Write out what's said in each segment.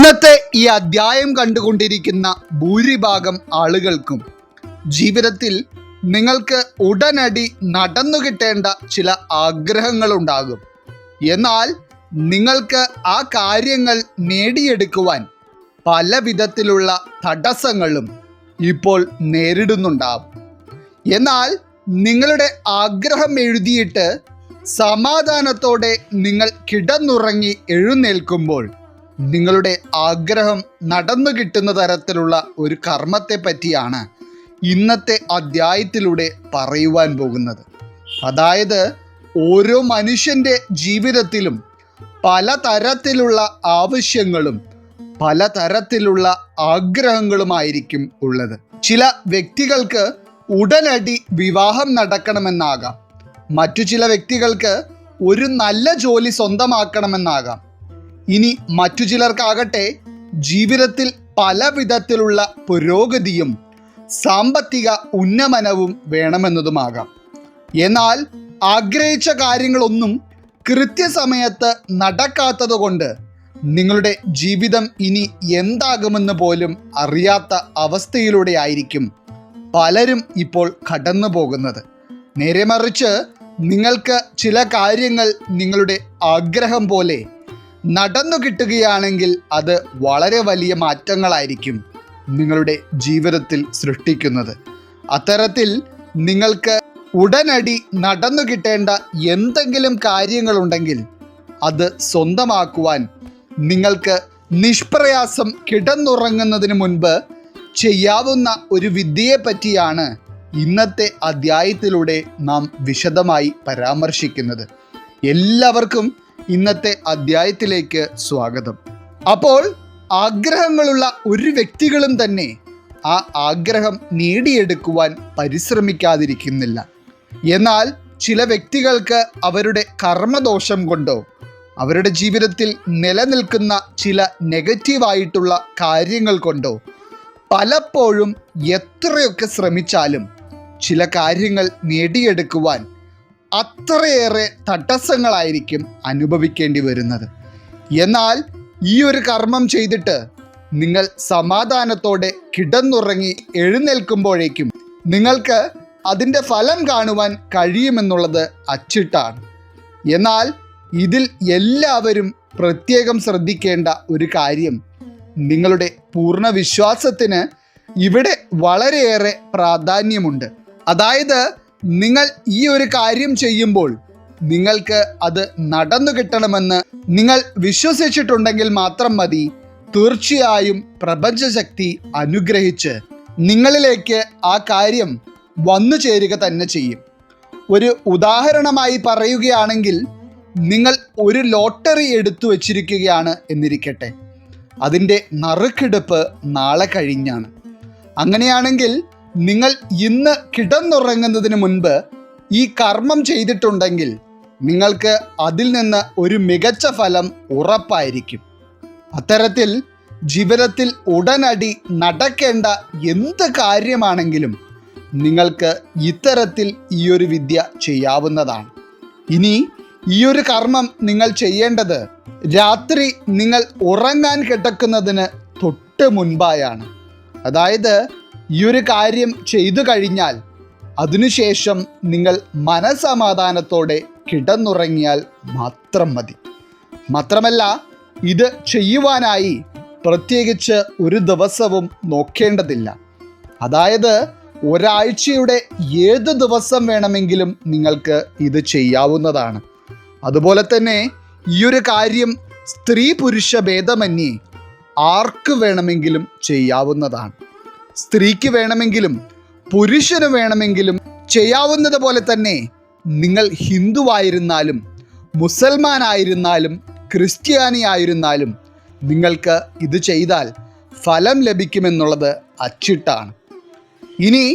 ഇന്നത്തെ ഈ അധ്യായം കണ്ടുകൊണ്ടിരിക്കുന്ന ഭൂരിഭാഗം ആളുകൾക്കും ജീവിതത്തിൽ നിങ്ങൾക്ക് ഉടനടി നടന്നു കിട്ടേണ്ട ചില ആഗ്രഹങ്ങളുണ്ടാകും. എന്നാൽ നിങ്ങൾക്ക് ആ കാര്യങ്ങൾ നേടിയെടുക്കുവാൻ പല വിധത്തിലുള്ള തടസ്സങ്ങളും ഇപ്പോൾ നേരിടുന്നുണ്ടാവും. എന്നാൽ നിങ്ങളുടെ ആഗ്രഹം എഴുതിയിട്ട് സമാധാനത്തോടെ നിങ്ങൾ കിടന്നുറങ്ങി എഴുന്നേൽക്കുമ്പോൾ നിങ്ങളുടെ ആഗ്രഹം നടന്നു കിട്ടുന്ന തരത്തിലുള്ള ഒരു കർമ്മത്തെ പറ്റിയാണ് ഇന്നത്തെ അധ്യായത്തിലൂടെ പറയുവാൻ പോകുന്നത്. അതായത് ഓരോ മനുഷ്യൻ്റെ ജീവിതത്തിലും പലതരത്തിലുള്ള ആവശ്യങ്ങളും പലതരത്തിലുള്ള ആഗ്രഹങ്ങളുമായിരിക്കും ഉള്ളത്. ചില വ്യക്തികൾക്ക് ഉടനടി വിവാഹം നടക്കണമെന്നാകാം. മറ്റു ചില വ്യക്തികൾക്ക് ഒരു നല്ല ജോലി സ്വന്തമാക്കണമെന്നാകാം. ഇനി മറ്റു ചിലർക്കാകട്ടെ ജീവിതത്തിൽ പല വിധത്തിലുള്ള പുരോഗതിയും സാമ്പത്തിക ഉന്നമനവും വേണമെന്നതുമാകാം. എന്നാൽ ആഗ്രഹിച്ച കാര്യങ്ങളൊന്നും കൃത്യസമയത്ത് നടക്കാത്തതുകൊണ്ട് നിങ്ങളുടെ ജീവിതം ഇനി എന്താകുമെന്ന് പോലും അറിയാത്ത അവസ്ഥയിലൂടെ ആയിരിക്കും പലരും ഇപ്പോൾ കടന്നു പോകുന്നത്. നേരെ മറിച്ച് നിങ്ങൾക്ക് ചില കാര്യങ്ങൾ നിങ്ങളുടെ ആഗ്രഹം പോലെ നടന്നു കിട്ടുകയാണെങ്കിൽ അത് വളരെ വലിയ മാറ്റങ്ങളായിരിക്കും നിങ്ങളുടെ ജീവിതത്തിൽ സൃഷ്ടിക്കുന്നത്. അത്തരത്തിൽ നിങ്ങൾക്ക് ഉടനടി നടന്നു കിട്ടേണ്ട എന്തെങ്കിലും കാര്യങ്ങളുണ്ടെങ്കിൽ അത് സ്വന്തമാക്കുവാൻ നിങ്ങൾക്ക് നിഷ്പ്രയാസം കിടന്നുറങ്ങുന്നതിന് മുൻപ് ചെയ്യാവുന്ന ഒരു വിദ്യയെ പറ്റിയാണ് ഇന്നത്തെ അധ്യായത്തിലൂടെ നാം വിശദമായി പരാമർശിക്കുന്നത്. എല്ലാവർക്കും ഇന്നത്തെ അധ്യായത്തിലേക്ക് സ്വാഗതം. അപ്പോൾ ആഗ്രഹങ്ങളുള്ള ഒരു വ്യക്തികളും തന്നെ ആ ആഗ്രഹം നേടിയെടുക്കുവാൻ പരിശ്രമിക്കാതിരിക്കുന്നില്ല. എന്നാൽ ചില വ്യക്തികൾക്ക് അവരുടെ കർമ്മദോഷം കൊണ്ടോ അവരുടെ ജീവിതത്തിൽ നിലനിൽക്കുന്ന ചില നെഗറ്റീവായിട്ടുള്ള കാര്യങ്ങൾ കൊണ്ടോ പലപ്പോഴും എത്രയൊക്കെ ശ്രമിച്ചാലും ചില കാര്യങ്ങൾ നേടിയെടുക്കുവാൻ അത്രയേറെ തടസ്സങ്ങളായിരിക്കും അനുഭവിക്കേണ്ടി വരുന്നത്. എന്നാൽ ഈ ഒരു കർമ്മം ചെയ്തിട്ട് നിങ്ങൾ സമാധാനത്തോടെ കിടന്നുറങ്ങി എഴുന്നേൽക്കുമ്പോഴേക്കും നിങ്ങൾക്ക് അതിൻ്റെ ഫലം കാണുവാൻ കഴിയുമെന്നുള്ളത് അച്ചിട്ടാണ്. എന്നാൽ ഇതിൽ എല്ലാവരും പ്രത്യേകം ശ്രദ്ധിക്കേണ്ട ഒരു കാര്യം, നിങ്ങളുടെ പൂർണ്ണ വിശ്വാസത്തിന് ഇവിടെ വളരെയേറെ പ്രാധാന്യമുണ്ട്. അതായത് നിങ്ങൾ ഈ ഒരു കാര്യം ചെയ്യുമ്പോൾ നിങ്ങൾക്ക് അത് നടന്നു കിട്ടണമെന്ന് നിങ്ങൾ വിശ്വസിച്ചിട്ടുണ്ടെങ്കിൽ മാത്രം മതി. തീർച്ചയായും പ്രപഞ്ചശക്തി അനുഗ്രഹിച്ച് നിങ്ങളിലേക്ക് ആ കാര്യം വന്നു ചേരുക തന്നെ ചെയ്യും. ഒരു ഉദാഹരണമായി പറയുകയാണെങ്കിൽ, നിങ്ങൾ ഒരു ലോട്ടറി എടുത്തു വച്ചിരിക്കുകയാണ് എന്നിരിക്കട്ടെ. അതിൻ്റെ നറുക്കെടുപ്പ് നാളെ കഴിഞ്ഞാണ്. അങ്ങനെയാണെങ്കിൽ നിങ്ങൾ ഇന്ന് കിടന്നുറങ്ങുന്നതിന് മുൻപ് ഈ കർമ്മം ചെയ്തിട്ടുണ്ടെങ്കിൽ നിങ്ങൾക്ക് അതിൽ നിന്ന് ഒരു മികച്ച ഫലം ഉറപ്പായിരിക്കും. അത്തരത്തിൽ ജീവിതത്തിൽ ഉടനടി നടക്കേണ്ട എന്ത് കാര്യമാണെങ്കിലും നിങ്ങൾക്ക് ഇത്തരത്തിൽ ഈ ഒരു വിദ്യ ചെയ്യാവുന്നതാണ്. ഇനി ഈ ഒരു കർമ്മം നിങ്ങൾ ചെയ്യേണ്ടത് രാത്രി നിങ്ങൾ ഉറങ്ങാൻ കിടക്കുന്നതിന് തൊട്ട് മുൻപായാണ്. അതായത് ഈ ഒരു കാര്യം ചെയ്തു കഴിഞ്ഞാൽ അതിനുശേഷം നിങ്ങൾ മനസമാധാനത്തോടെ കിടന്നുറങ്ങിയാൽ മാത്രം മതി. മാത്രമല്ല, ഇത് ചെയ്യുവാനായി പ്രത്യേകിച്ച് ഒരു ദിവസവും നോക്കേണ്ടതില്ല. അതായത് ഒരാഴ്ചയുടെ ഏത് ദിവസം വേണമെങ്കിലും നിങ്ങൾക്ക് ഇത് ചെയ്യാവുന്നതാണ്. അതുപോലെ തന്നെ ഈ ഒരു കാര്യം സ്ത്രീ പുരുഷ ഭേദമന്യേ ആർക്ക് വേണമെങ്കിലും ചെയ്യാവുന്നതാണ്. സ്ത്രീക്ക് വേണമെങ്കിലും പുരുഷന് വേണമെങ്കിലും ചെയ്യാവുന്നത് പോലെ തന്നെ നിങ്ങൾ ഹിന്ദുവായിരുന്നാലും മുസൽമാനായിരുന്നാലും ക്രിസ്ത്യാനി ആയിരുന്നാലും നിങ്ങൾക്ക് ഇത് ചെയ്താൽ ഫലം ലഭിക്കുമെന്നുള്ളത് അച്ചിട്ടാണ്. ഇനി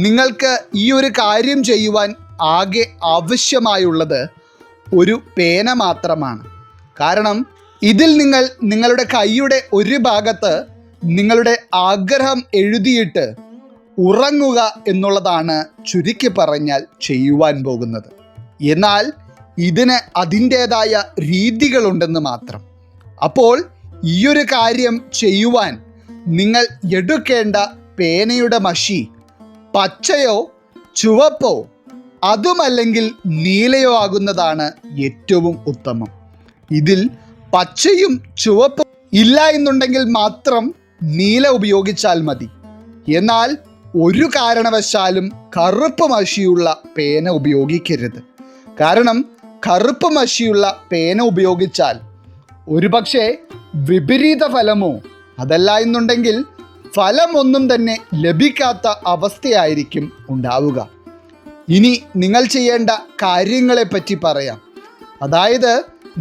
നിങ്ങൾക്ക് ഈ ഒരു കാര്യം ചെയ്യുവാൻ ആകെ ആവശ്യമായുള്ളത് ഒരു പേന മാത്രമാണ്. കാരണം ഇതിൽ നിങ്ങൾ നിങ്ങളുടെ കൈയുടെ ഒരു ഭാഗത്ത് നിങ്ങളുടെ ആഗ്രഹം എഴുതിയിട്ട് ഉറങ്ങുക എന്നുള്ളതാണ് ചുരുക്കി പറഞ്ഞാൽ ചെയ്യുവാൻ പോകുന്നത്. എന്നാൽ ഇതിന് അതിൻ്റേതായ രീതികളുണ്ടെന്ന് മാത്രം. അപ്പോൾ ഈയൊരു കാര്യം ചെയ്യുവാൻ നിങ്ങൾ എടുക്കേണ്ട പേനയുടെ മഷി പച്ചയോ ചുവപ്പോ അതുമല്ലെങ്കിൽ നീലയോ ആകുന്നതാണ് ഏറ്റവും ഉത്തമം. ഇതിൽ പച്ചയും ചുവപ്പും ഇല്ല എന്നുണ്ടെങ്കിൽ മാത്രം നീല ഉപയോഗിച്ചാൽ മതി. എന്നാൽ ഒരു കാരണവശാലും കറുപ്പ് മഷിയുള്ള പേന ഉപയോഗിക്കരുത്. കാരണം കറുപ്പ് മഷിയുള്ള പേന ഉപയോഗിച്ചാൽ ഒരുപക്ഷെ വിപരീത ഫലമോ അതല്ല എന്നുണ്ടെങ്കിൽ ഫലമൊന്നും തന്നെ ലഭിക്കാത്ത അവസ്ഥയായിരിക്കും ഉണ്ടാവുക. ഇനി നിങ്ങൾ ചെയ്യേണ്ട കാര്യങ്ങളെപ്പറ്റി പറയാം. അതായത്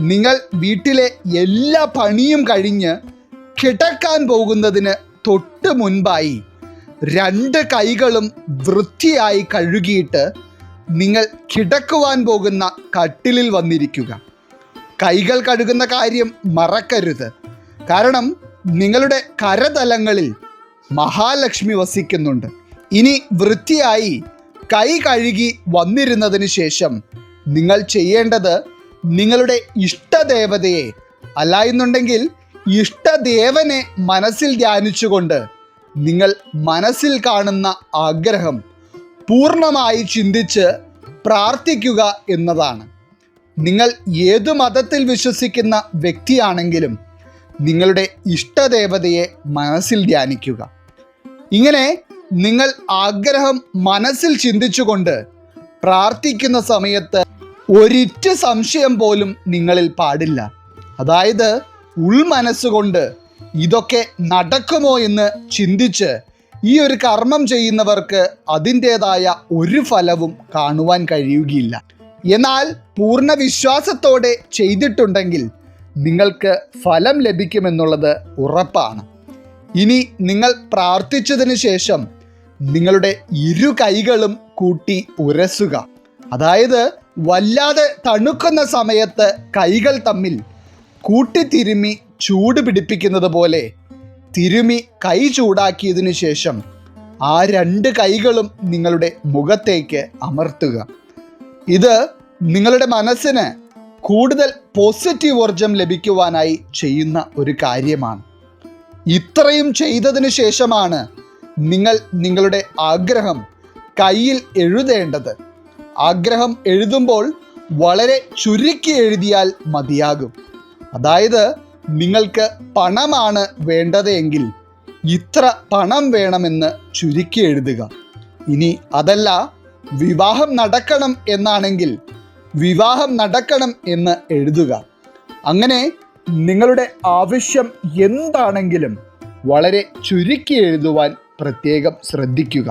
നിങ്ങൾ വീട്ടിലെ എല്ലാ പണിയും കഴിഞ്ഞ് കിടക്കാൻ പോകുന്നതിന് തൊട്ട് മുൻപായി 2 കൈകളും വൃത്തിയായി കഴുകിയിട്ട് നിങ്ങൾ കിടക്കുവാൻ പോകുന്ന കട്ടിലിൽ വന്നിരിക്കുക. കൈകൾ കഴുകുന്ന കാര്യം മറക്കരുത്. കാരണം നിങ്ങളുടെ കരതലങ്ങളിൽ മഹാലക്ഷ്മി വസിക്കുന്നുണ്ട്. ഇനി വൃത്തിയായി കൈ കഴുകി വന്നിരുന്നതിന് ശേഷം നിങ്ങൾ ചെയ്യേണ്ടത് നിങ്ങളുടെ ഇഷ്ടദേവതയെ അല്ല എന്നുണ്ടെങ്കിൽ ഇഷ്ടദേവനെ മനസ്സിൽ ധ്യാനിച്ചുകൊണ്ട് നിങ്ങൾ മനസ്സിൽ കാണുന്ന ആഗ്രഹം പൂർണ്ണമായി ചിന്തിച്ച് പ്രാർത്ഥിക്കുക എന്നതാണ്. നിങ്ങൾ ഏതു മതത്തിൽ വിശ്വസിക്കുന്ന വ്യക്തിയാണെങ്കിലും നിങ്ങളുടെ ഇഷ്ടദേവതയെ മനസ്സിൽ ധ്യാനിക്കുക. ഇങ്ങനെ നിങ്ങൾ ആഗ്രഹം മനസ്സിൽ ചിന്തിച്ചുകൊണ്ട് പ്രാർത്ഥിക്കുന്ന സമയത്ത് ഒരിറ്റ് സംശയം പോലും നിങ്ങളിൽ പാടില്ല. അതായത് ഉൾമനസ്സുകൊണ്ട് ഇതൊക്കെ നടക്കുമോ എന്ന് ചിന്തിച്ച് ഈ ഒരു കർമ്മം ചെയ്യുന്നവർക്ക് അതിൻ്റേതായ ഒരു ഫലവും കാണുവാൻ കഴിയുകയില്ല. എന്നാൽ പൂർണ്ണ വിശ്വാസത്തോടെ ചെയ്തിട്ടുണ്ടെങ്കിൽ നിങ്ങൾക്ക് ഫലം ലഭിക്കുമെന്നുള്ളത് ഉറപ്പാണ്. ഇനി നിങ്ങൾ പ്രാർത്ഥിച്ചതിന് ശേഷം നിങ്ങളുടെ 2 കൈകളും കൂട്ടി ഉരസുക. അതായത് വല്ലാതെ തണുക്കുന്ന സമയത്ത് കൈകൾ തമ്മിൽ കൂട്ടിത്തിരുമ്മി ചൂട് പിടിപ്പിക്കുന്നത് പോലെ തിരുമി കൈ ചൂടാക്കിയതിനു ശേഷം ആ 2 കൈകളും നിങ്ങളുടെ മുഖത്തേക്ക് അമർത്തുക. ഇത് നിങ്ങളുടെ മനസ്സിന് കൂടുതൽ പോസിറ്റീവ് ഊർജം ലഭിക്കുവാനായി ചെയ്യുന്ന ഒരു കാര്യമാണ്. ഇത്രയും ചെയ്തതിന് ശേഷമാണ് നിങ്ങൾ നിങ്ങളുടെ ആഗ്രഹം കയ്യിൽ എഴുതേണ്ടത്. ആഗ്രഹം എഴുതുമ്പോൾ വളരെ ചുരുക്കി എഴുതിയാൽ മതിയാകും. അതായത് നിങ്ങൾക്ക് പണമാണ് വേണ്ടതെങ്കിൽ ഇത്ര പണം വേണമെന്ന് ചുരുക്കി എഴുതുക. ഇനി അതല്ല വിവാഹം നടക്കണം എന്നാണെങ്കിൽ വിവാഹം നടക്കണം എന്ന് എഴുതുക. അങ്ങനെ നിങ്ങളുടെ ആവശ്യം എന്താണെങ്കിലും വളരെ ചുരുക്കി എഴുതുവാൻ പ്രത്യേകം ശ്രദ്ധിക്കുക.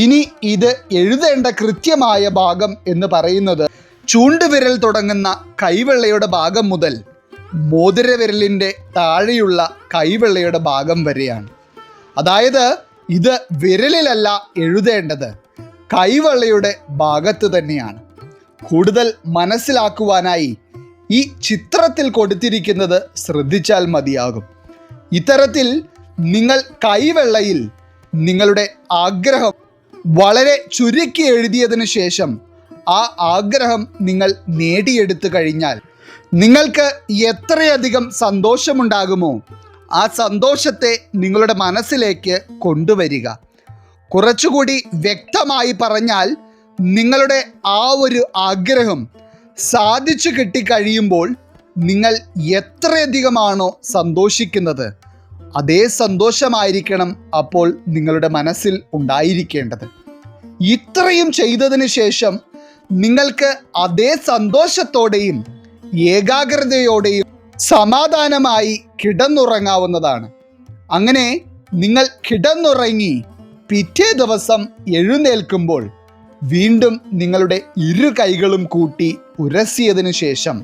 ഇനി ഇത് എഴുതേണ്ട കൃത്യമായ ഭാഗം എന്ന് പറയുന്നത് ചൂണ്ടുവിരൽ തുടങ്ങുന്ന കൈവെള്ളയുടെ ഭാഗം മുതൽ മോതിരവിരലിൻ്റെ താഴെയുള്ള കൈവെള്ളയുടെ ഭാഗം വരെയാണ്. അതായത് ഇത് വിരലിലല്ല എഴുതേണ്ടത്, കൈവെള്ളയുടെ ഭാഗത്ത് തന്നെയാണ്. കൂടുതൽ മനസ്സിലാക്കുവാനായി ഈ ചിത്രത്തിൽ കൊടുത്തിരിക്കുന്നത് ശ്രദ്ധിച്ചാൽ മതിയാകും. ഇത്തരത്തിൽ നിങ്ങൾ കൈവെള്ളയിൽ നിങ്ങളുടെ ആഗ്രഹം വളരെ ചുരുക്കി എഴുതിയതിനു ശേഷം ആ ആഗ്രഹം നിങ്ങൾ നേടിയെടുത്തു കഴിഞ്ഞാൽ നിങ്ങൾക്ക് എത്രയധികം സന്തോഷമുണ്ടാകുമോ ആ സന്തോഷത്തെ നിങ്ങളുടെ മനസ്സിലേക്ക് കൊണ്ടുവരിക. കുറച്ചുകൂടി വ്യക്തമായി പറഞ്ഞാൽ നിങ്ങളുടെ ആ ഒരു ആഗ്രഹം സാധിച്ചു കിട്ടിക്കഴിയുമ്പോൾ നിങ്ങൾ എത്രയധികമാണോ സന്തോഷിക്കുന്നത് അതേ സന്തോഷമായിരിക്കണം അപ്പോൾ നിങ്ങളുടെ മനസ്സിൽ ഉണ്ടായിരിക്കേണ്ടത്. ഇത്രയും ചെയ്തതിന് ശേഷം നിങ്ങൾക്ക് അതേ സന്തോഷത്തോടെയും ഏകാഗ്രതയോടെയും സമാധാനമായി കിടന്നുറങ്ങാവുന്നതാണ്. അങ്ങനെ നിങ്ങൾ കിടന്നുറങ്ങി പിറ്റേ ദിവസം എഴുന്നേൽക്കുമ്പോൾ വീണ്ടും നിങ്ങളുടെ 2 കൈകളും കൂട്ടി ഉരസിയതിനു ശേഷം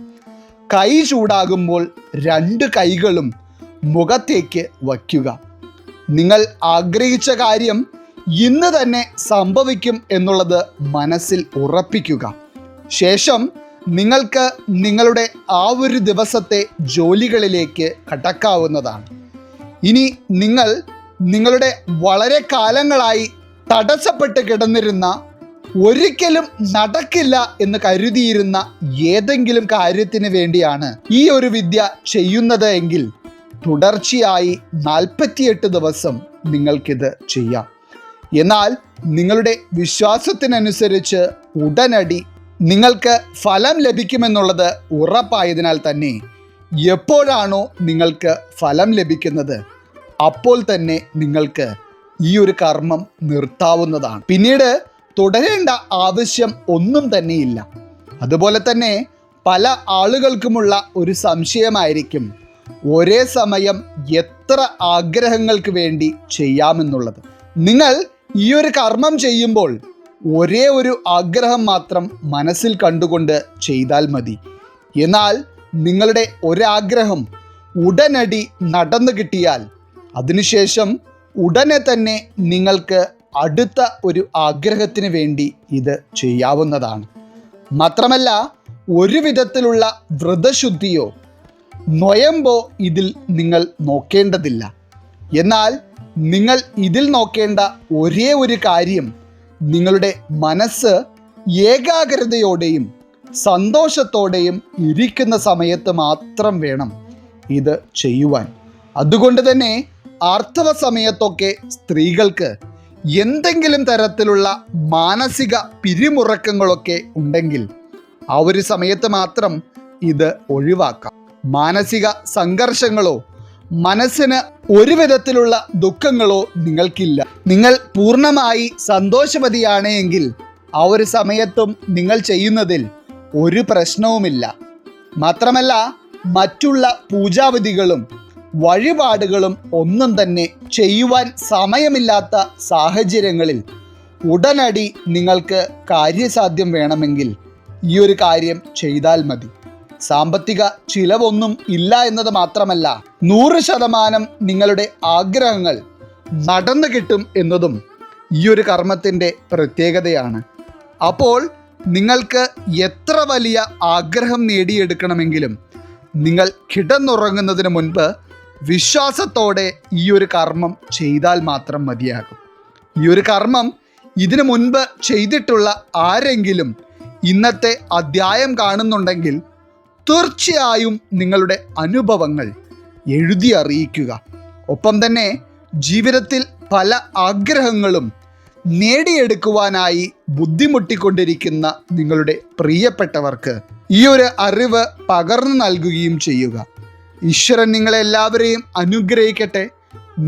കൈ ചൂടാകുമ്പോൾ 2 കൈകളും മുഖത്തേക്ക് വയ്ക്കുക. നിങ്ങൾ ആഗ്രഹിച്ച കാര്യം ഇന്ന് തന്നെ സംഭവിക്കും എന്നുള്ളത് മനസ്സിൽ ഉറപ്പിക്കുക. ശേഷം നിങ്ങൾക്ക് നിങ്ങളുടെ ആ ഒരു ദിവസത്തെ ജോലികളിലേക്ക് കടക്കാവുന്നതാണ്. ഇനി നിങ്ങൾ നിങ്ങളുടെ വളരെ കാലങ്ങളായി തടസ്സപ്പെട്ട് കിടന്നിരുന്ന ഒരിക്കലും നടക്കില്ല എന്ന് കരുതിയിരുന്ന ഏതെങ്കിലും കാര്യത്തിന് വേണ്ടിയാണ് ഈ ഒരു വിദ്യ ചെയ്യുന്നത് എങ്കിൽ തുടർച്ചയായി 48 ദിവസം നിങ്ങൾക്കിത് ചെയ്യാം. എന്നാൽ നിങ്ങളുടെ വിശ്വാസത്തിനനുസരിച്ച് ഉടനടി നിങ്ങൾക്ക് ഫലം ലഭിക്കുമെന്നുള്ളത് ഉറപ്പായതിനാൽ തന്നെ എപ്പോഴാണോ നിങ്ങൾക്ക് ഫലം ലഭിക്കുന്നത് അപ്പോൾ തന്നെ നിങ്ങൾക്ക് ഈ ഒരു കർമ്മം നിർത്താവുന്നതാണ്. പിന്നീട് തുടരേണ്ട ആവശ്യം ഒന്നും തന്നെയില്ല. അതുപോലെ തന്നെ പല ആളുകൾക്കുമുള്ള ഒരു സംശയമായിരിക്കും ഒരേ സമയം എത്ര ആഗ്രഹങ്ങൾക്ക് വേണ്ടി ചെയ്യാമെന്നുള്ളത്. നിങ്ങൾ ഈ ഒരു കർമ്മം ചെയ്യുമ്പോൾ ഒരേ ഒരു ആഗ്രഹം മാത്രം മനസ്സിൽ കണ്ടുകൊണ്ട് ചെയ്താൽ മതി. എന്നാൽ നിങ്ങളുടെ ഒരാഗ്രഹം ഉടനടി നടന്നു കിട്ടിയാൽ അതിനുശേഷം ഉടനെ തന്നെ നിങ്ങൾക്ക് അടുത്ത ഒരു ആഗ്രഹത്തിന് വേണ്ടി ഇത് ചെയ്യാവുന്നതാണ്. മാത്രമല്ല ഒരു വിധത്തിലുള്ള വ്രതശുദ്ധിയോ നൊയമ്പോ ഇതിൽ നിങ്ങൾ നോക്കേണ്ടതില്ല. എന്നാൽ നിങ്ങൾ ഇതിൽ നോക്കേണ്ട ഒരേ ഒരു കാര്യം നിങ്ങളുടെ മനസ്സ് ഏകാഗ്രതയോടെയും സന്തോഷത്തോടെയും ഇരിക്കുന്ന സമയത്ത് മാത്രം വേണം ഇത് ചെയ്യുവാൻ. അതുകൊണ്ട് തന്നെ ആർത്തവ സമയത്തൊക്കെ സ്ത്രീകൾക്ക് എന്തെങ്കിലും തരത്തിലുള്ള മാനസിക പിരിമുറുക്കങ്ങളൊക്കെ ഉണ്ടെങ്കിൽ ആ ഒരു സമയത്ത് മാത്രം ഇത് ഒഴിവാക്കാം. മാനസിക സംഘർഷങ്ങളോ മനസ്സിന് ഒരു വിധത്തിലുള്ള ദുഃഖങ്ങളോ നിങ്ങൾക്കില്ല. നിങ്ങൾ പൂർണ്ണമായി സന്തോഷവതിയാണ് എങ്കിൽ ആ ഒരു സമയത്തും നിങ്ങൾ ചെയ്യുന്നതിൽ ഒരു പ്രശ്നവുമില്ല. മാത്രമല്ല മറ്റുള്ള പൂജാവിധികളും വഴിപാടുകളും ഒന്നും തന്നെ ചെയ്യുവാൻ സമയമില്ലാത്ത സാഹചര്യങ്ങളിൽ ഉടനടി നിങ്ങൾക്ക് കാര്യസാധ്യം വേണമെങ്കിൽ ഈ ഒരു കാര്യം ചെയ്താൽ മതി. സാമ്പത്തിക ചിലവൊന്നും ഇല്ല എന്നത് മാത്രമല്ല 100% നിങ്ങളുടെ ആഗ്രഹങ്ങൾ നടന്നു കിട്ടും എന്നതും ഈ ഒരു കർമ്മത്തിൻ്റെ പ്രത്യേകതയാണ്. അപ്പോൾ നിങ്ങൾക്ക് എത്ര വലിയ ആഗ്രഹം നേടിയെടുക്കണമെങ്കിലും നിങ്ങൾ കിടന്നുറങ്ങുന്നതിന് മുൻപ് വിശ്വാസത്തോടെ ഈ ഒരു കർമ്മം ചെയ്താൽ മാത്രം മതിയാകും. ഈ ഒരു കർമ്മം ഇതിനു മുൻപ് ചെയ്തിട്ടുള്ള ആരെങ്കിലും ഇന്നത്തെ അധ്യായം കാണുന്നുണ്ടെങ്കിൽ തീർച്ചയായും നിങ്ങളുടെ അനുഭവങ്ങൾ എഴുതി അറിയിക്കുക. ഒപ്പം തന്നെ ജീവിതത്തിൽ പല ആഗ്രഹങ്ങളും നേടിയെടുക്കുവാനായി ബുദ്ധിമുട്ടിക്കൊണ്ടിരിക്കുന്ന നിങ്ങളുടെ പ്രിയപ്പെട്ടവർക്ക് ഈ ഒരു അറിവ് പകർന്നു നൽകുകയും ചെയ്യുക. ഈശ്വരൻ നിങ്ങളെല്ലാവരെയും അനുഗ്രഹിക്കട്ടെ.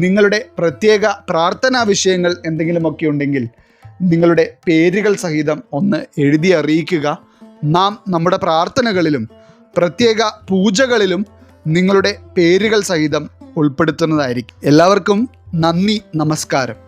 നിങ്ങളുടെ പ്രത്യേക പ്രാർത്ഥനാ വിഷയങ്ങൾ എന്തെങ്കിലുമൊക്കെ ഉണ്ടെങ്കിൽ നിങ്ങളുടെ പേരുകൾ സഹിതം ഒന്ന് എഴുതി അറിയിക്കുക. നാം നമ്മുടെ പ്രാർത്ഥനകളിലും പ്രത്യേക പൂജകളിലും നിങ്ങളുടെ പേരുകൾ സഹിതം ഉൾപ്പെടുത്തുന്നതായിരിക്കും. എല്ലാവർക്കും നന്ദി, നമസ്കാരം.